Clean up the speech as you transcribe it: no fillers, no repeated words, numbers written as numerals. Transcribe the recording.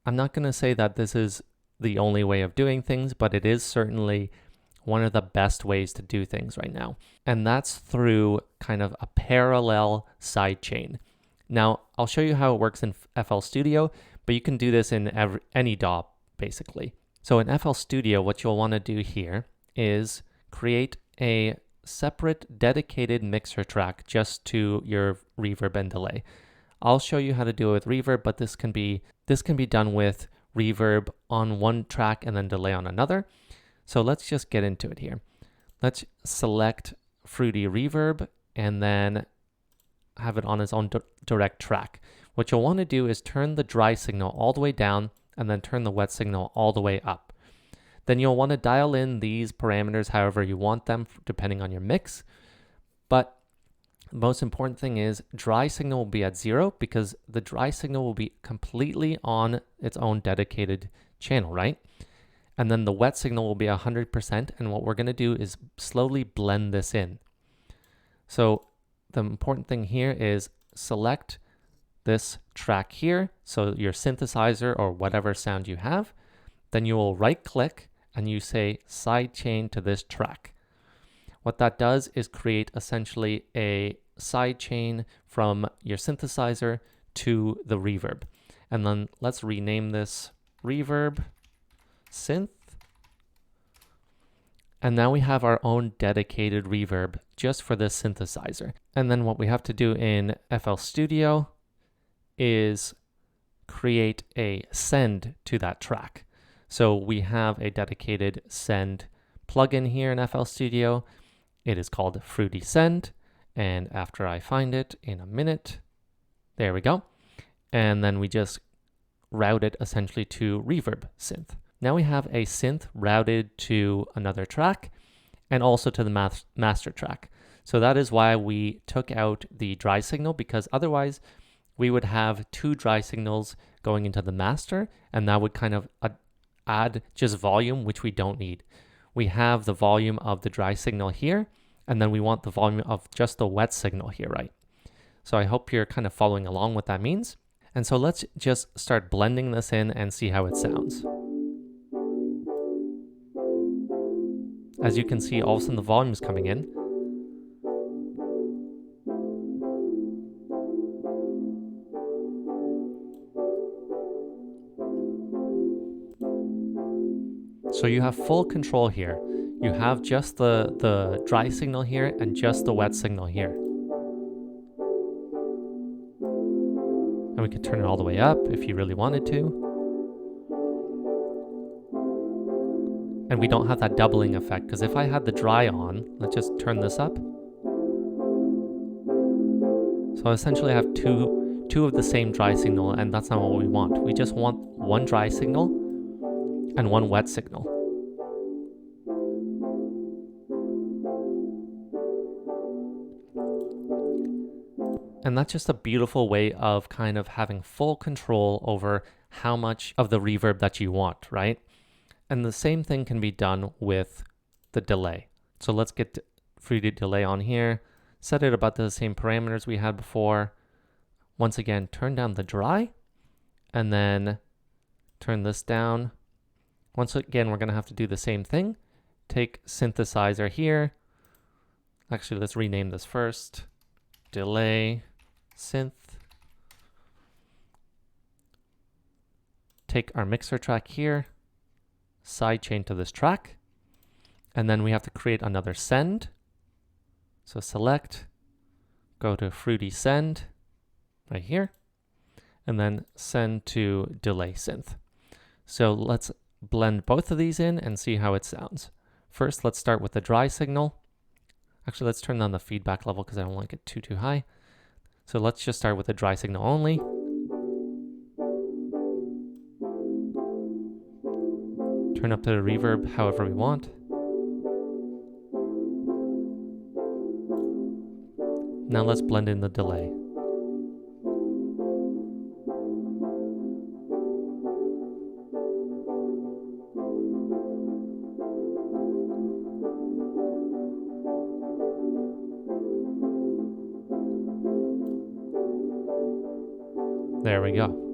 I'm not going to say that this is the only way of doing things, but it is certainly one of the best ways to do things right now. And that's through kind of a parallel sidechain. Now, I'll show you how it works in FL Studio, but you can do this in any DAW, basically. So in FL Studio, what you'll want to do here is create a separate dedicated mixer track just to your reverb and delay. I'll show you how to do it with reverb, but this can be done with reverb on one track and then delay on another. So let's just get into it here. Let's select Fruity Reverb and then have it on its own direct track. What you'll want to do is turn the dry signal all the way down and then turn the wet signal all the way up. Then you'll want to dial in these parameters however you want them, depending on your mix. But the most important thing is dry signal will be at 0 because the dry signal will be completely on its own dedicated channel, right? And then the wet signal will be 100%. And what we're going to do is slowly blend this in. So the important thing here is select this track here. So your synthesizer or whatever sound you have, then you will right click and you say sidechain to this track. What that does is create essentially a sidechain from your synthesizer to the reverb. And then let's rename this reverb synth. And now we have our own dedicated reverb just for this synthesizer. And then what we have to do in FL Studio is create a send to that track. So we have a dedicated send plugin here in FL Studio. It is called Fruity Send. And after I find it in a minute, there we go. And then we just route it essentially to reverb synth. Now we have a synth routed to another track and also to the master track. So that is why we took out the dry signal, because otherwise we would have two dry signals going into the master, and that would kind of add just volume, which we don't need. We have the volume of the dry signal here, and then we want the volume of just the wet signal here, right? So I hope you're kind of following along what that means. And so let's just start blending this in and see how it sounds. As you can see, all of a sudden the volume is coming in. So you have full control here. You have just the dry signal here and just the wet signal here. And we could turn it all the way up if you really wanted to. And we don't have that doubling effect, because if I had the dry on, let's just turn this up. So essentially I have two of the same dry signal, and that's not what we want. We just want one dry signal and one wet signal. And that's just a beautiful way of kind of having full control over how much of the reverb that you want, right? And the same thing can be done with the delay. So let's get Fruity Delay on here, set it about the same parameters we had before. Once again, turn down the dry, and then turn this down. Once again, we're going to have to do the same thing. Take synthesizer here. Actually, let's rename this first. Delay synth. Take our mixer track here. Sidechain to this track, and then we have to create another send. So select, go to Fruity Send right here, and then send to Delay Synth. So let's blend both of these in and see how it sounds. First, let's start with the dry signal. Actually, let's turn down the feedback level because I don't want to get too high. So let's just start with the dry signal only. Turn up the reverb however we want. Now let's blend in the delay. There we go.